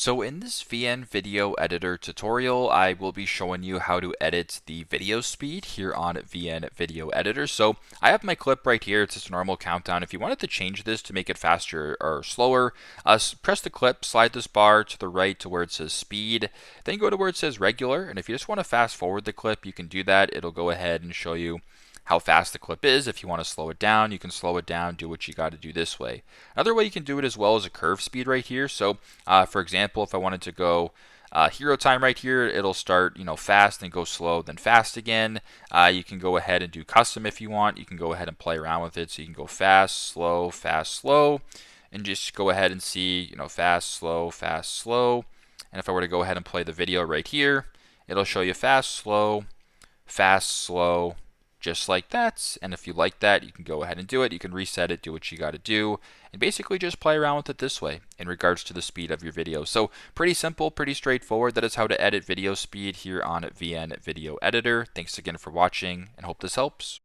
So in this VN video editor tutorial, I will be showing you how to edit the video speed here on VN video editor. So I have my clip right here. It's just a normal countdown. If you wanted to change this to make it faster or slower, press the clip, slide this bar to the right to where it says speed, then go to where it says regular. And if you just want to fast forward the clip, you can do that. It'll go ahead and show you how fast the clip is. If you want to slow it down, you can slow it down, do what you got to do this way. Another way you can do it as well is a curve speed right here. So for example, if I wanted to go hero time right here, it'll start fast and go slow, then fast again. You can go ahead and do custom if you want. You can go ahead and play around with it. So you can go fast, slow, and just go ahead and see fast, slow. And if I were to go ahead and play the video right here, it'll show you fast, slow, just like that. And if you like that, you can go ahead and do it. You can reset it, do what you got to do, and basically just play around with it this way in regards to the speed of your video. So pretty simple, pretty straightforward. That is how to edit video speed here on VN Video Editor. Thanks again for watching and hope this helps.